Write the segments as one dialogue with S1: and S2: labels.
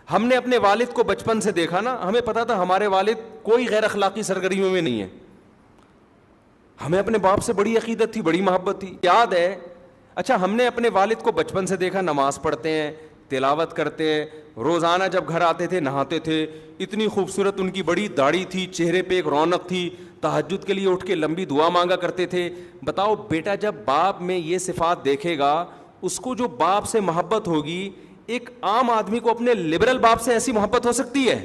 S1: ہم نے اپنے والد کو بچپن سے دیکھا نا, ہمیں پتا تھا ہمارے والد کوئی غیر اخلاقی سرگرمیوں میں نہیں ہے. ہمیں اپنے باپ سے بڑی عقیدت تھی, بڑی محبت تھی. یاد ہے, اچھا ہم نے اپنے والد کو بچپن سے دیکھا, نماز پڑھتے ہیں, تلاوت کرتے ہیں, روزانہ جب گھر آتے تھے نہاتے تھے, اتنی خوبصورت ان کی بڑی داڑھی تھی, چہرے پہ ایک رونق تھی, تہجد کے لیے اٹھ کے لمبی دعا مانگا کرتے تھے. بتاؤ بیٹا جب باپ میں یہ صفات دیکھے گا, اس کو جو باپ سے محبت ہوگی, ایک عام آدمی کو اپنے لبرل باپ سے ایسی محبت ہو سکتی ہے؟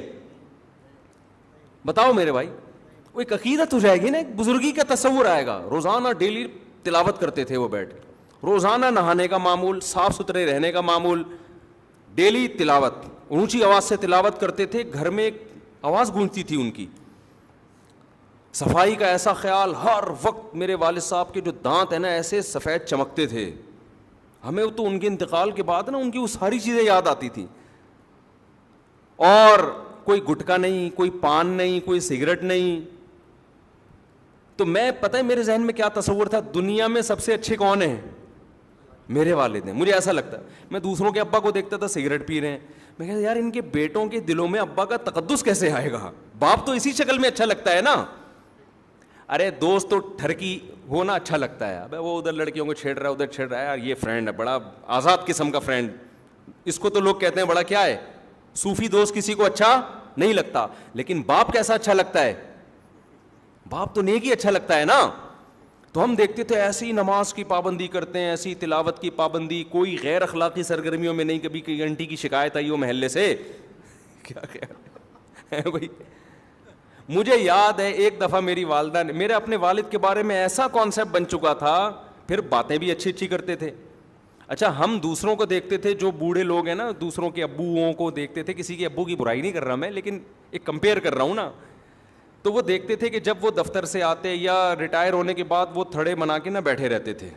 S1: بتاؤ میرے بھائی. وہ ایک عقیدت ہو جائے گی نا, ایک بزرگی کا تصور آئے گا. روزانہ ڈیلی تلاوت کرتے تھے وہ بیٹھ کے, روزانہ نہانے کا معمول, صاف ستھرے رہنے کا معمول, ڈیلی تلاوت, اونچی آواز سے تلاوت کرتے تھے, گھر میں ایک آواز گونجتی تھی ان کی, صفائی کا ایسا خیال ہر وقت. میرے والد صاحب کے جو دانت ہیں نا ایسے سفید چمکتے تھے. ہمیں تو ان کے انتقال کے بعد نا ان کی وہ ساری چیزیں یاد آتی تھی. اور کوئی گٹکا نہیں, کوئی پان نہیں, کوئی سگریٹ نہیں. تو میں پتہ ہے میرے ذہن میں کیا تصور تھا, دنیا میں سب سے اچھے کون ہیں؟ میرے والد ہیں. مجھے ایسا لگتا ہے, میں دوسروں کے ابا کو دیکھتا تھا سگریٹ پی رہے ہیں, میں کہتا یار ان کے بیٹوں کے دلوں میں ابا کا تقدس کیسے آئے گا؟ باپ تو اسی شکل میں اچھا لگتا ہے نا. ارے دوست تو ٹھرکی ہونا اچھا لگتا ہے, ابے وہ ادھر لڑکیوں کو چھیڑ رہا ہے, ادھر چھیڑ رہا ہے, یار یہ فرینڈ ہے, بڑا آزاد قسم کا فرینڈ. اس کو تو لوگ کہتے ہیں بڑا کیا ہے, صوفی دوست کسی کو اچھا نہیں لگتا. لیکن باپ کیسا اچھا لگتا ہے؟ باپ تو نیک ہی اچھا لگتا ہے نا. تو ہم دیکھتے تھے ایسی نماز کی پابندی کرتے ہیں, ایسی تلاوت کی پابندی, کوئی غیر اخلاقی سرگرمیوں میں نہیں. کبھی کوئی آنٹی کی شکایت آئی ہو محلے سے, کیا ہے بھائی. مجھے یاد ہے ایک دفعہ میری والدہ نے, میرے اپنے والد کے بارے میں ایسا کانسیپٹ بن چکا تھا, پھر باتیں بھی اچھی اچھی کرتے تھے. اچھا ہم دوسروں کو دیکھتے تھے, جو بوڑھے لوگ ہیں نا, دوسروں کے ابوؤں کو دیکھتے تھے, کسی کے ابو کی برائی نہیں کر رہا میں, لیکن ایک کمپیئر کر رہا ہوں نا. تو وہ دیکھتے تھے کہ جب وہ دفتر سے آتے یا ریٹائر ہونے کے بعد وہ تھڑے بنا کے نا بیٹھے رہتے تھے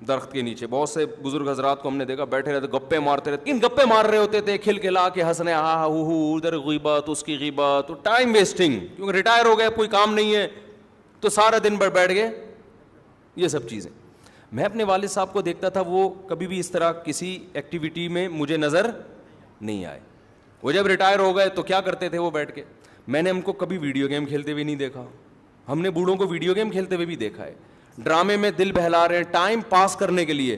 S1: درخت کے نیچے. بہت سے بزرگ حضرات کو ہم نے دیکھا بیٹھے رہتے, گپے مارتے رہتے. کن گپے مار رہے ہوتے تھے, کھل کھلا کے ہنسنے, ہاں ہو, ادھر غیبت, اس کی غیبت, ٹائم ویسٹنگ, کیونکہ ریٹائر ہو گئے, کوئی کام نہیں ہے, تو سارا دن بھر بیٹھ گئے, یہ سب چیزیں. میں اپنے والد صاحب کو دیکھتا تھا, وہ کبھی بھی اس طرح کسی ایکٹیویٹی میں مجھے نظر نہیں آئے. وہ جب ریٹائر ہو گئے تو کیا کرتے تھے وہ بیٹھ کے, میں نے ہم کو کبھی ویڈیو گیم کھیلتے ہوئے نہیں دیکھا. ہم نے بوڑھوں کو ویڈیو گیم کھیلتے ہوئے بھی دیکھا ہے, ڈرامے میں دل بہلا رہے ہیں ٹائم پاس کرنے کے لیے.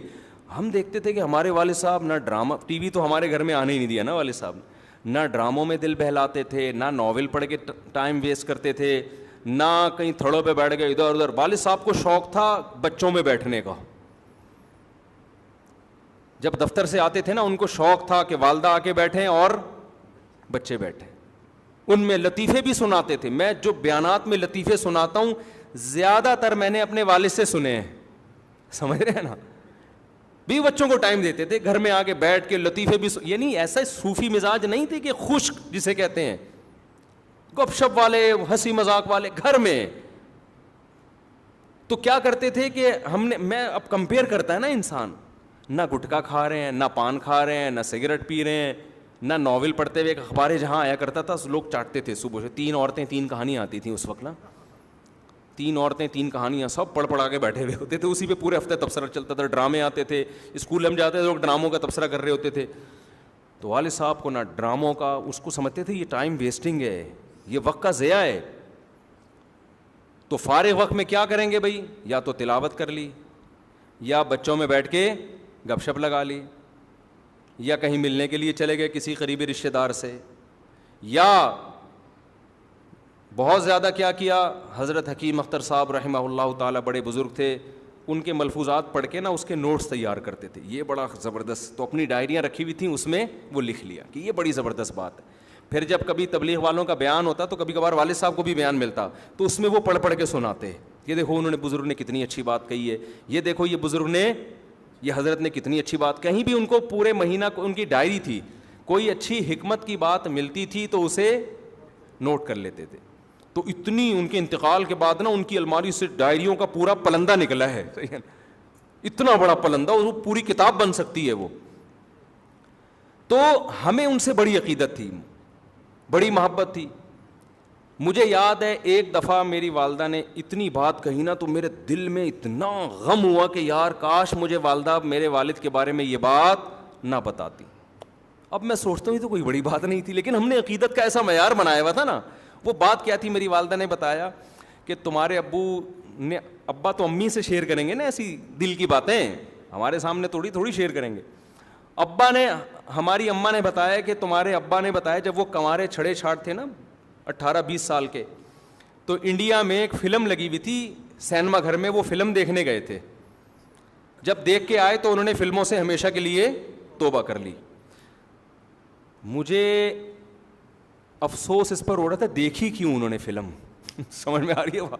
S1: ہم دیکھتے تھے کہ ہمارے والد صاحب نہ ڈرامہ, ٹی وی تو ہمارے گھر میں آنے ہی نہیں دیا نا والد صاحب, نہ ڈراموں میں دل بہلاتے تھے, نہ ناول پڑھ کے ٹائم ویسٹ کرتے تھے, نہ کہیں تھڑوں پہ بیٹھ گئے ادھر ادھر. والد صاحب کو شوق تھا بچوں میں بیٹھنے کا. جب دفتر سے آتے تھے نا, ان کو شوق تھا کہ والدہ آ کے بیٹھیں اور بچے بیٹھیں. ان میں لطیفے بھی سناتے تھے. میں جو بیانات میں لطیفے سناتا ہوں زیادہ تر میں نے اپنے والد سے سنے ہیں, سمجھ رہے ہیں نا. بھی بچوں کو ٹائم دیتے تھے, گھر میں آ کے بیٹھ کے لطیفے بھی, یعنی ایسا صوفی مزاج نہیں تھے کہ خشک جسے کہتے ہیں, گپ شپ والے, ہنسی مذاق والے گھر میں. تو کیا کرتے تھے کہ ہم نے, میں اب کمپیئر کرتا ہے نا انسان, نہ گٹکا کھا رہے ہیں, نہ پان کھا رہے ہیں, نہ سگریٹ پی رہے ہیں, نہ ناول پڑھتے ہوئے. اخباریں جہاں آیا کرتا تھا لوگ چاٹتے تھے صبح سے, 3 عورتیں 3 کہانیاں آتی تھیں اس وقت نا, 3 عورتیں 3 کہانیاں, سب پڑھ پڑھا کے بیٹھے ہوئے ہوتے تھے, اسی پہ پورے ہفتے تبصرہ چلتا تھا. ڈرامے آتے تھے, اسکول ہم جاتے تھے لوگ ڈراموں کا تبصرہ کر رہے ہوتے تھے. تو والد صاحب کو نہ ڈراموں کا, اس کو سمجھتے تھے یہ ٹائم ویسٹنگ ہے, یہ وقت کا ضیاع ہے. تو فارغ وقت میں کیا کریں گے بھائی, یا تو تلاوت کر لی, یا بچوں میں بیٹھ کے گپ شپ لگا لی, یا کہیں ملنے کے لیے چلے گئے کسی قریبی رشتہ دار سے, یا بہت زیادہ کیا کیا. حضرت حکیم اختر صاحب رحمہ اللہ تعالیٰ بڑے بزرگ تھے, ان کے ملفوظات پڑھ کے نا اس کے نوٹس تیار کرتے تھے, یہ بڑا زبردست. تو اپنی ڈائریاں رکھی ہوئی تھیں, اس میں وہ لکھ لیا کہ یہ بڑی زبردست بات ہے. پھر جب کبھی تبلیغ والوں کا بیان ہوتا تو کبھی کبھار والد صاحب کو بھی بیان ملتا, تو اس میں وہ پڑھ پڑھ کے سناتے, یہ دیکھو انہوں نے, بزرگ نے کتنی اچھی بات کہی ہے, یہ دیکھو یہ بزرگ نے, یہ حضرت نے کتنی اچھی بات. کہیں بھی ان کو پورے مہینہ ان کی ڈائری تھی, کوئی اچھی حکمت کی بات ملتی تھی تو اسے نوٹ کر لیتے تھے. تو اتنی ان کے انتقال کے بعد نا ان کی الماری سے ڈائریوں کا پورا پلندہ نکلا ہے, اتنا بڑا پلندہ, وہ پوری کتاب بن سکتی ہے وہ. تو ہمیں ان سے بڑی عقیدت تھی, بڑی محبت تھی. مجھے یاد ہے ایک دفعہ میری والدہ نے اتنی بات کہی نا, تو میرے دل میں اتنا غم ہوا کہ یار کاش مجھے والدہ میرے والد کے بارے میں یہ بات نہ بتاتی. اب میں سوچتا ہوں یہ تو کوئی بڑی بات نہیں تھی, لیکن ہم نے عقیدت کا ایسا معیار بنایا ہوا تھا نا. وہ بات کیا تھی, میری والدہ نے بتایا کہ تمہارے ابو نے, ابا تو امی سے شیئر کریں گے نا ایسی دل کی باتیں, ہمارے سامنے تھوڑی شیئر کریں گے. ابا نے, ہماری اماں نے بتایا کہ تمہارے ابا نے بتایا جب وہ کنوارے چھڑے چھاٹ تھے نا 18-20 سال کے, تو انڈیا میں ایک فلم لگی ہوئی تھی سینما گھر میں, وہ فلم دیکھنے گئے تھے. جب دیکھ کے آئے تو انہوں نے فلموں سے ہمیشہ کے لیے توبہ کر لی. مجھے افسوس اس پر ہو رہا تھا دیکھی کیوں انہوں نے فلم. سمجھ میں آ رہی ہے بات؟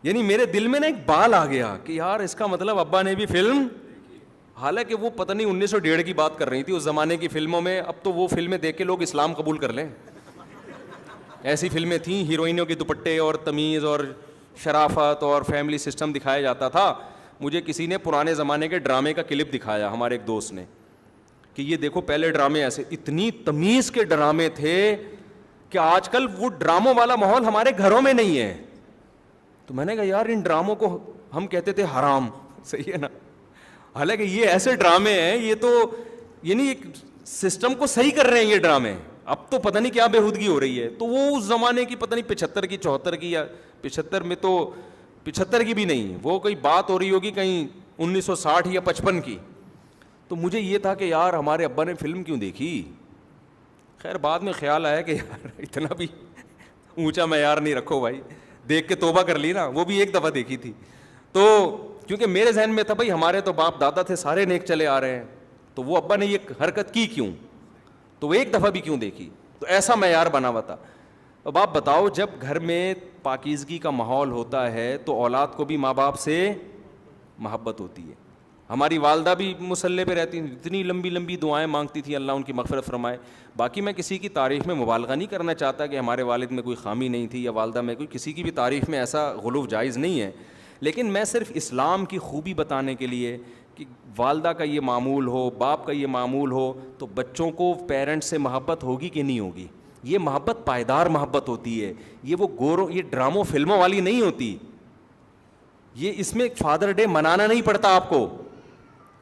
S1: یعنی میرے دل میں نا ایک بال آ گیا کہ یار اس کا مطلب ابا نے بھی فلم, حالانکہ وہ پتہ نہیں 1901 کی بات کر رہی تھی اس زمانے کی فلموں میں. اب تو وہ فلمیں دیکھ کے لوگ اسلام قبول کر لیں, ایسی فلمیں تھیں, ہیروئنوں کے دوپٹے اور تمیز اور شرافت اور فیملی سسٹم دکھایا جاتا تھا. مجھے کسی نے پرانے زمانے کے ڈرامے کا کلپ دکھایا, ہمارے ایک دوست نے, کہ یہ دیکھو پہلے ڈرامے ایسے, اتنی تمیز کے ڈرامے تھے کہ آج کل وہ ڈراموں والا ماحول ہمارے گھروں میں نہیں ہے. تو میں نے کہا یار ان ڈراموں کو ہم کہتے تھے حرام, صحیح ہے نا, حالانکہ یہ ایسے ڈرامے ہیں, یہ تو یعنی ایک سسٹم کو صحیح کر رہے ہیں یہ ڈرامے. اب تو پتہ نہیں کیا بےہودگی ہو رہی ہے. تو وہ اس زمانے کی پتہ نہیں 75 کی 74 کی, یا 75 میں تو 75 کی بھی نہیں, وہ کوئی بات ہو رہی ہوگی کہیں 1960 یا 55 کی. تو مجھے یہ تھا کہ یار ہمارے ابا نے فلم کیوں دیکھی. خیر بعد میں خیال آیا کہ یار اتنا بھی اونچا معیار نہیں رکھو بھائی, دیکھ کے توبہ کر لی نا, وہ بھی ایک دفعہ دیکھی تھی. تو کیونکہ میرے ذہن میں تھا بھائی ہمارے تو باپ دادا تھے سارے نیک چلے آ رہے ہیں, تو وہ ابا نے یہ حرکت کی کیوں, تو وہ ایک دفعہ بھی کیوں دیکھی. تو ایسا معیار بنا ہوا تھا. اب آپ بتاؤ جب گھر میں پاکیزگی کا ماحول ہوتا ہے تو اولاد کو بھی ماں باپ سے محبت ہوتی ہے. ہماری والدہ بھی مصلے پہ رہتی, اتنی لمبی لمبی دعائیں مانگتی تھی, اللہ ان کی مغفرت فرمائے. باقی میں کسی کی تعریف میں مبالغہ نہیں کرنا چاہتا کہ ہمارے والد میں کوئی خامی نہیں تھی یا والدہ میں کوئی, کسی کی بھی تعریف میں ایسا غلو جائز نہیں ہے. لیکن میں صرف اسلام کی خوبی بتانے کے لیے کہ والدہ کا یہ معمول ہو, باپ کا یہ معمول ہو, تو بچوں کو پیرنٹ سے محبت ہوگی کہ نہیں ہوگی. یہ محبت پائیدار محبت ہوتی ہے, یہ وہ گوروں یہ ڈراموں فلموں والی نہیں ہوتی. یہ اس میں فادر ڈے منانا نہیں پڑتا آپ کو.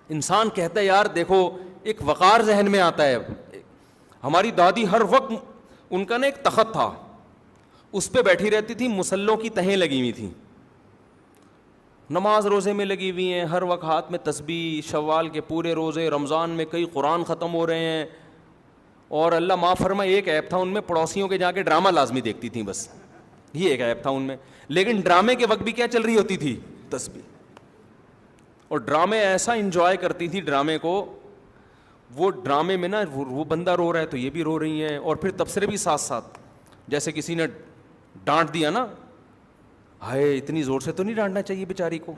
S1: انسان کہتا ہے یار دیکھو ایک وقار ذہن میں آتا ہے. ہماری دادی ہر وقت, ان کا نا ایک تخت تھا, اس پہ بیٹھی رہتی تھی, مسلوں کی تہیں لگی ہوئی تھیں, نماز روزے میں لگی ہوئی ہیں, ہر وقت ہاتھ میں تسبیح, شوال کے پورے روزے, رمضان میں کئی قرآن ختم ہو رہے ہیں. اور اللہ معاف فرمائے ایک ایپ تھا ان میں, پڑوسیوں کے جا کے ڈرامہ لازمی دیکھتی تھیں, بس یہ ایک ایپ تھا ان میں. لیکن ڈرامے کے وقت بھی کیا چل رہی ہوتی تھی, تسبیح. اور ڈرامے ایسا انجوائے کرتی تھی ڈرامے کو, وہ ڈرامے میں نا وہ بندہ رو رہا ہے تو یہ بھی رو رہی ہیں, اور پھر تبصرے بھی ساتھ ساتھ. جیسے کسی نے ڈانٹ دیا نا, ہائے اتنی زور سے تو نہیں ڈانٹنا چاہیے بیچاری کو,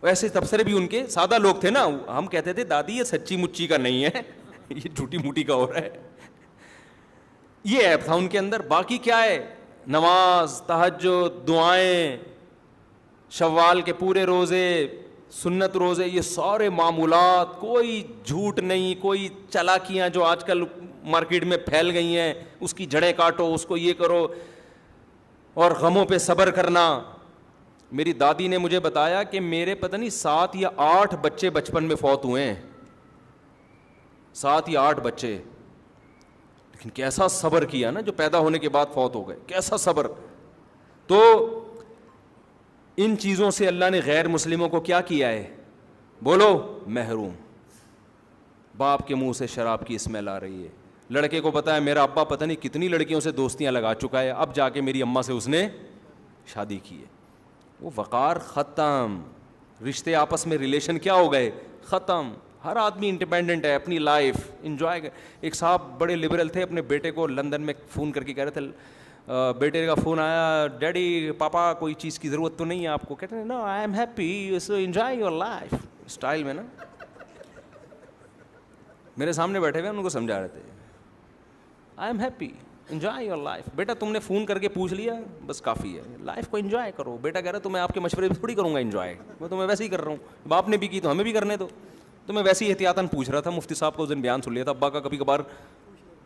S1: ویسے تبصرے بھی ان کے. سادہ لوگ تھے نا, ہم کہتے تھے دادی یہ سچی مچی کا نہیں ہے, یہ جھوٹی موٹی کا ہو رہا ہے. یہ ایپ تھا ان کے اندر. باقی کیا ہے, نماز, تہجد, دعائیں, شوال کے پورے روزے, سنت روزے, یہ سارے معمولات, کوئی جھوٹ نہیں, کوئی چالاکیاں جو آج کل مارکیٹ میں پھیل گئی ہیں, اس کی جڑیں کاٹو, اس کو یہ کرو, اور غموں پہ صبر کرنا. میری دادی نے مجھے بتایا کہ میرے پتہ نہیں 7 یا 8 بچے بچپن میں فوت ہوئے ہیں, 7 یا 8 بچے. لیکن کیسا صبر کیا نا, جو پیدا ہونے کے بعد فوت ہو گئے, کیسا صبر. تو ان چیزوں سے اللہ نے غیر مسلموں کو کیا کیا ہے, بولو, محروم. باپ کے منہ سے شراب کی اسمیل آ رہی ہے. لڑکے کو پتا ہے میرا ابا پتہ نہیں کتنی لڑکیوں سے دوستیاں لگا چکا ہے, اب جا کے میری اماں سے اس نے شادی کی ہے. وہ وقار ختم, رشتے آپس میں ریلیشن کیا ہو گئے, ختم. ہر آدمی انڈیپینڈنٹ ہے, اپنی لائف انجوائے. ایک صاحب بڑے لبرل تھے, اپنے بیٹے کو لندن میں فون کر کے کہہ رہے تھے, بیٹے کا فون آیا, ڈیڈی پاپا کوئی چیز کی ضرورت تو نہیں ہے آپ کو. کہتے ہیں no I am happy, so enjoy your life style میں نا. میرے سامنے بیٹھے ہوئے ان کو سمجھا رہے تھے, I am happy, enjoy your life. بیٹا تم نے فون کر کے پوچھ لیا بس کافی ہے, لائف کو انجوائے کرو. بیٹا کہہ رہا تو میں آپ کے مشورے پہ تھوڑی کروں گا انجوائے, میں تو میں ویسے ہی کر رہا ہوں, باپ نے بھی کی تو ہمیں بھی کرنے دو. تو میں ویسے ہی احتیاطاً پوچھ رہا تھا, مفتی صاحب کو اس دن بیان سن لیا تھا, ابا کا کبھی کبھار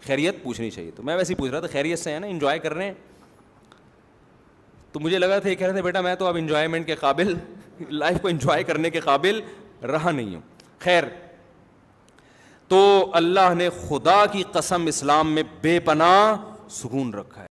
S1: خیریت پوچھنی چاہیے, تو میں ویسے ہی پوچھ رہا تھا خیریت سے ہے نا, انجوائے کر رہے ہیں. تو مجھے لگا تھا یہ کہہ رہے تھے بیٹا میں تو اب انجوائمنٹ کے قابل, لائف کو انجوائے کرنے کے قابل رہا نہیں ہوں. خیر, تو اللہ نے خدا کی قسم اسلام میں بے پناہ سکون رکھا ہے.